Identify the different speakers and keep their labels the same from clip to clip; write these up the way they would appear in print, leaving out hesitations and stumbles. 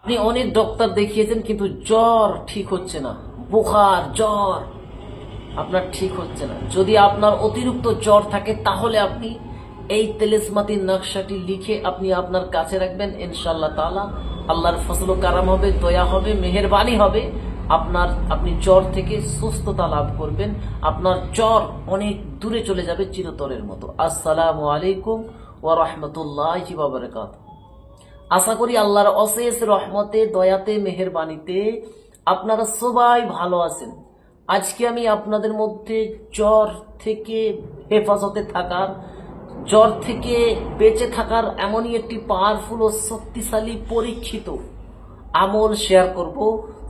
Speaker 1: আপনি অনেক ডক্টর দেখিয়েছেন কিন্তু জ্বর ঠিক হচ্ছে না, বুখার জ্বর আপনার ঠিক হচ্ছে না। যদি আপনার অতিরিক্ত জ্বর থাকে তাহলে আপনি এই তেলেসমাতির নকশাটি লিখে আপনি আপনার কাছে রাখবেন। ইনশাআল্লাহ তাআলা আল্লাহর ফজল ও কারাম হবে, দয়া হবে, মেহেরবানি হবে, আপনি জ্বর থেকে সুস্থতা লাভ করবেন। আপনার জ্বর অনেক দূরে চলে যাবে চিরতরের মতো। আসসালামু আলাইকুম ওয়া রাহমাতুল্লাহি ওয়া বারাকাতুহু। আশা করি আল্লাহর অশেষ রহমতে, দয়াতে, মেহেরবানিতে আপনারা সবাই ভালো আছেন। আজকে আমি আপনাদের মধ্যে জ্বর থেকে হেফাজতে থাকার, জ্বর থেকে বেঁচে থাকার এমনই একটি পাওয়ারফুল ও শক্তিশালী পরীক্ষিত আমল শেয়ার করব।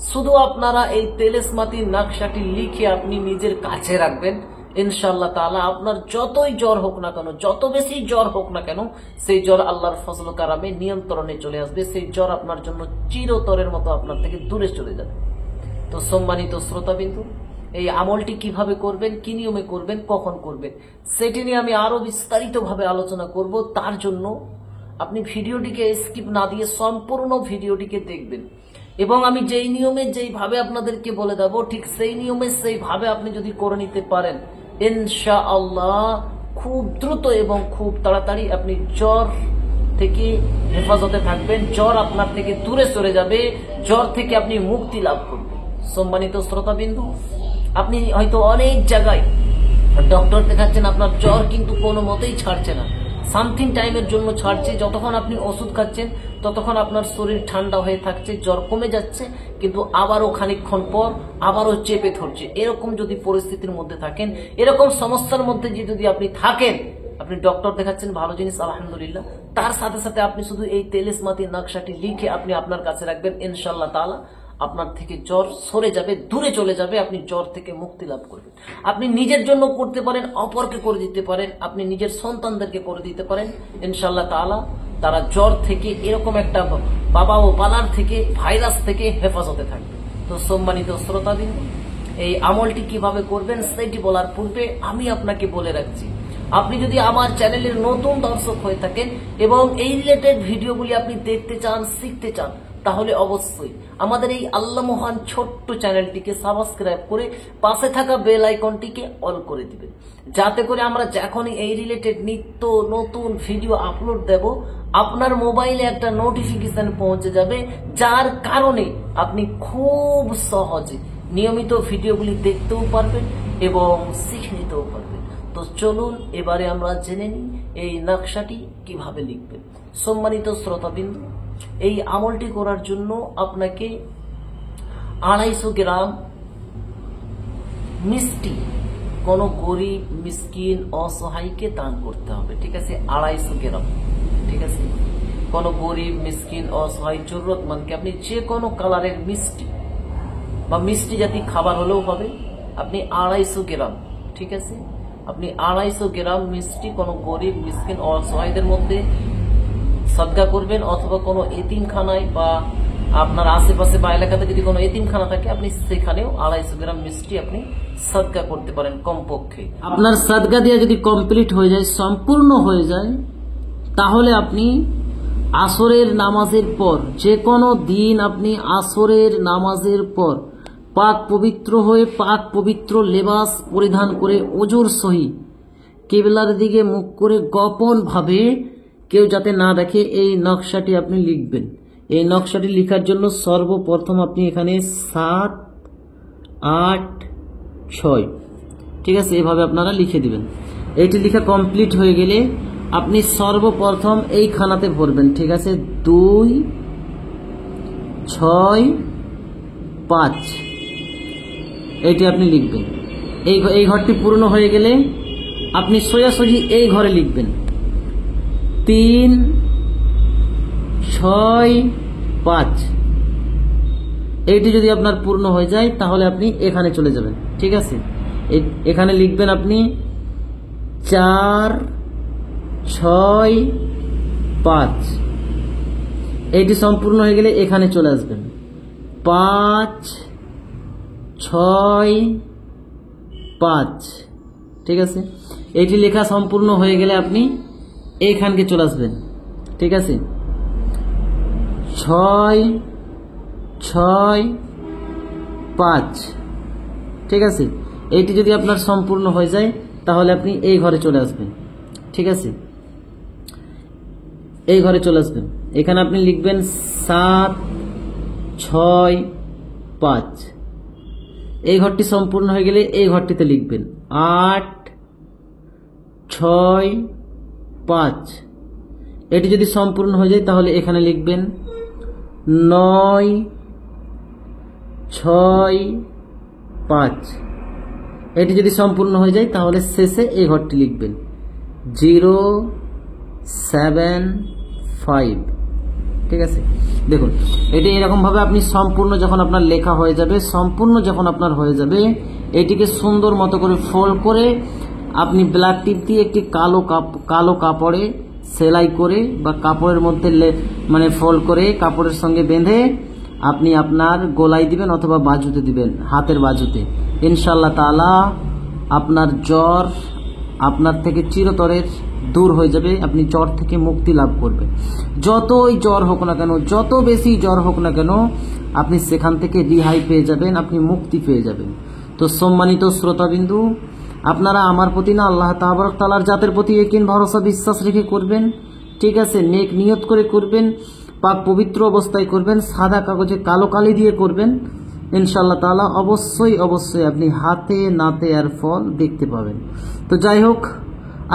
Speaker 1: শুধু আপনারা এই তেলেসমাতির নকশাটি লিখে আপনি নিজের কাছে রাখবেন। ইনশাআল্লাহ তাআলা আপনার যতই জ্বর হোক না কেন, যত বেশি জ্বর হোক না কেন, সেই জ্বর আল্লাহর ফজল ও কারামে নিয়ন্ত্রণে চলে আসবে। সেই জ্বর আপনার জন্য চিরতরের মতো আপনার থেকে দূরে চলে যাবে। তো সম্মানিত শ্রোতাবিন্দু, এই আমলটি কিভাবে করবেন, কি নিয়মে করবেন, কখন করবেন, সেটি নিয়ে আমি আরো বিস্তারিতভাবে আলোচনা করব। তার জন্য আপনি ভিডিওটিকে স্কিপ না দিয়ে সম্পূর্ণ ভিডিওটিকে দেখবেন এবং আমি যেই নিয়মে যেইভাবে আপনাদেরকে বলে দেব ঠিক সেই নিয়মে সেইভাবে আপনি যদি করে নিতে পারেন, ইনশাআল্লাহ খুব দ্রুত এবং খুব তাড়াতাড়ি আপনি জ্বর থেকে হেফাজতে থাকবেন। জ্বর আপনার থেকে দূরে সরে যাবে, জ্বর থেকে আপনি মুক্তি লাভ করবেন। সম্মানিত শ্রোতাবিন্দু, আপনি হয়তো অনেক জায়গায় ডক্টর দেখাচ্ছেন, আপনার জ্বর কিন্তু কোনো মতেই ছাড়ছে না, সামথিং টাইমের জন্য ছাড়ছে। যতক্ষণ আপনি ওষুধ খাচ্ছেন ততক্ষণ আপনার শরীর ঠান্ডা হয়ে থাকছে, জ্বর কমে যাচ্ছে, কিন্তু আবারও খানিকক্ষণ পর আবারও চেপে ধরছে। এরকম যদি পরিস্থিতির মধ্যে থাকেন, এরকম সমস্যার মধ্যে যদি আপনি থাকেন, আপনি ডক্টর দেখাচ্ছেন, ভালো জিনিস আলহামদুলিল্লাহ, তার সাথে সাথে আপনি শুধু এই তেলেসমাতির নকশাটি লিখে আপনি আপনার কাছে রাখবেন। ইনশাআল্লাহ তাআলা আপনার থেকে জ্বর সরে যাবে, দূরে চলে যাবে, আপনি জ্বর থেকে মুক্তি লাভ করবেন। আপনি নিজের জন্য করতে পারেন, অপরকে করে দিতে পারেন, আপনি নিজের সন্তানদেরকে করে দিতে পারেন। ইনশাআল্লাহ তাআলা তারা জ্বর থেকে, এরকম একটা বাবা ও বালার থেকে, ভাইরাস থেকে হেফাজতে থাকবে। তো সম্মানিত শ্রোতাবিন্দু, এই আমলটি কিভাবে করবেন সেটি বলার পূর্বে আমি আপনাকে বলে রাখছি, আপনি যদি আমার চ্যানেলের নতুন দর্শক হয়ে থাকেন এবং এই রিলেটেড ভিডিওগুলি আপনি দেখতে চান, শিখতে চান, তাহলে অবশ্যই আমাদের এই আল্লাহ মহান ছোট্ট চ্যানেলটিকে সাবস্ক্রাইব করে পাশে থাকা বেল আইকনটিকে অল করে দিবেন, যাতে করে আমরা যখনই এই রিলেটেড নিত্য নতুন ভিডিও আপলোড দেব আপনার মোবাইলে একটা নোটিফিকেশন পৌঁছে যাবে, যার কারণে আপনি খুব সহজে নিয়মিত ভিডিওগুলি দেখতেও পারবেন এবং শিখে নিতেও পারবেন। তো চলুন এবারে আমরা জেনে নিই এই নকশাটি কিভাবে লিখবেন। সম্মানিত শ্রোতাবিন্দু, এই আমলটি করার জন্য আপনাকে 250 গ্রাম মিষ্টি কোনো গরিব, মিসকিন, অসহায়কে দান করতে হবে। ঠিক আছে, 250 গ্রাম। ঠিক আছে, কোনো গরিব, মিসকিন, অসহায়, জরুরতমন্দকে আপনি যে কোনো কালারের মিষ্টি বা মিষ্টি জাতীয় খাবার হলেও হবে, আপনি 250 গ্রাম, ঠিক আছে, আপনি 250 গ্রাম মিষ্টি কোনো গরিব, মিসকিন, অসহায়দের মধ্যে সদকা করবেন, অথবা কোনো এতিমখানায় বা আপনার আশেপাশে বা এলাকাতে যদি কোনো এতিমখানা থাকে আপনি সেখানেও 250 গ্রাম মিষ্টি আপনি সদকা করতে পারেন কমপক্ষে। আপনার সদকা দিয়ে যদি কমপ্লিট হয়ে যায়, সম্পূর্ণ হয়ে যায়, তাহলে আপনি আসরের নামাজের পর, যে কোনো দিন আপনি আসরের নামাজের পর পাক পবিত্র হয়ে, পাক পবিত্র লেবাস পরিধান করে, ওজোর সহিত কিবলার দিকে মুখ করে গোপন ভাবে, কেউ যাতে না দেখে, এই নকশাটি আপনি লিখবেন। এই নকশাটি লেখার জন্য সর্বপ্রথম আপনি এখানে 7, 8, 6, ঠিক আছে, এভাবে আপনারা লিখে দিবেন। এইটি লেখা কমপ্লিট হয়ে গেলে আপনি সর্বপ্রথম এই খানাতে ভরবেন। ঠিক আছে, 2, 6, 5 এইটি আপনি লিখবেন। এই ঘরটি পূর্ণ হয়ে গেলে আপনি সোজাসুজি এই ঘরে লিখবেন 3, 6, 5। এইটি যদি আপনার পূর্ণ হয়ে যায় তাহলে আপনি এখানে চলে যাবেন। ঠিক আছে, এখানে লিখবেন আপনি 4, 6, 5। এইটি সম্পূর্ণ হয়ে গেলে এখানে চলে আসবেন 5, 6, 5। ঠিক আছে, এইটি লেখা সম্পূর্ণ হয়ে গেলে আপনি এইখানকে চলে আসবেন। ঠিক আছে, 6, 6 5। ঠিক আছে, এইটি যদি আপনার সম্পূর্ণ হয়ে যায় তাহলে আপনি এই ঘরে চলে আসবেন। ঠিক আছে, এই ঘরে চলে আসবেন। এখানে আপনি লিখবেন 7 6 5। এই ঘরটি সম্পূর্ণ হয়ে গেলে এই ঘরটিতে লিখবেন 8 6 5। এটি যদি সম্পূর্ণ হয়ে যায় তাহলে এখানে লিখবেন 9 6 5। এটি যদি সম্পূর্ণ হয়ে যায় তাহলে শেষে এই ঘরটি লিখবেন 0 7 5। ঠিক আছে, দেখুন এটি এরকম ভাবে আপনি সম্পূর্ণ যখন আপনার লেখা হয়ে যাবে, সম্পূর্ণ যখন আপনার হয়ে যাবে, এটিকে সুন্দর মতো করে ফোল্ড করে আপনি ব্ল্যাক টিপ দিয়ে একটি কালো কাপড়ে সেলাই করে বা কাপড়ের মধ্যে মানে ফোল্ড করে কাপড়ের সঙ্গে বেঁধে আপনি আপনার গলায় দিবেন অথবা বাজুতে দিবেন, হাতের বাজুতে। ইনশাআল্লাহ তাআলা আপনার জ্বর আপনার থেকে চিরতরের দূর হয়ে যাবে, আপনি জ্বর থেকে মুক্তি লাভ করবেন। যতই জ্বর হোক না কেন, যত বেশি জ্বর হোক না কেন, আপনি সেখান থেকে রিহাই পেয়ে যাবেন, আপনি মুক্তি পেয়ে যাবেন। তো সম্মানিত শ্রোতাবিন্দু, আপনারা আমার প্রতি না আল্লাহ তাবারক তাআলার জাতের প্রতি ইয়াকিন ভরসা বিশ্বাস রেখে করবেন। ঠিক আছে, নেক নিয়ত করে করবেন, পাক পবিত্র অবস্থায় করবেন, সাদা কাগজে কালো কালি দিয়ে করবেন। ইনশাআল্লাহ তাআলা অবশ্যই অবশ্যই আপনি হাতে নাতে আর ফল দেখতে পাবেন। তো যাই হোক,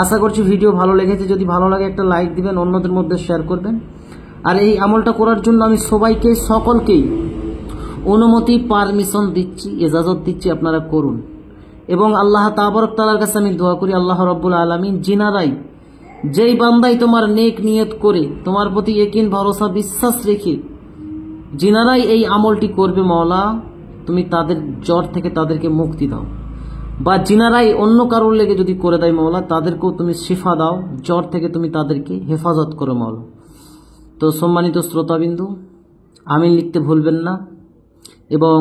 Speaker 1: আশা করছি ভিডিও ভালো লেগেছে। যদি ভালো লাগে একটা লাইক দিবেন, অন্যদের মধ্যে শেয়ার করবেন। আর এই আমলটা করার জন্য আমি সবাইকে সকলকেই অনুমতি পারমিশন দিচ্ছি, ইজাজত দিচ্ছি, আপনারা করুন। এবং আল্লাহ তাবারক তাআলার কাছে আমি দোয়া করি, আল্লাহ রাব্বুল আলামিন জিনারাই যেই বান্দাই তোমার নেক নিয়ত করে তোমার প্রতি ইয়াকিন ভরসা বিশ্বাস রেখে জিনারাই এই আমলটি করবে, মাওলা তুমি তাদের জ্বর থেকে তাদেরকে মুক্তি দাও। বা জিনারাই অন্য কারোর লেগে যদি করে দেয় মাওলা, তাদেরকেও তুমি শিফা দাও, জ্বর থেকে তুমি তাদেরকে হেফাজত করো মাওলা। তো সম্মানিত শ্রোতাবিন্দু, আমিন লিখতে ভুলবেন না। এবং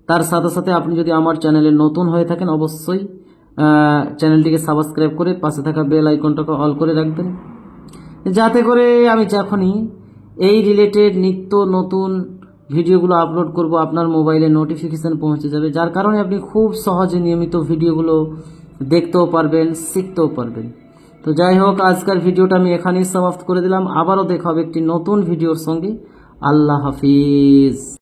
Speaker 1: তার সাথে সাথে আপনি যদি আমার চ্যানেলে নতুন হয়ে থাকেন, অবশ্যই চ্যানেলটিকে সাবস্ক্রাইব করে পাশে থাকা বেল আইকনটাকে অল করে রাখবেন, যাতে করে আমি যখনই এই রিলেটেড নিত্য নতুন ভিডিওগুলো আপলোড করব আপনার মোবাইলে নোটিফিকেশন পৌঁছে যাবে, যার কারণে আপনি খুব সহজে নিয়মিত ভিডিওগুলো দেখতেও পারবেন, শিখতেও পারবেন। তো যাই হোক, আজকের ভিডিওটা আমি এখানেই সমাপ্ত করে দিলাম। আবারও দেখা হবে একটি নতুন ভিডিওর সঙ্গে। আল্লাহ হাফিজ।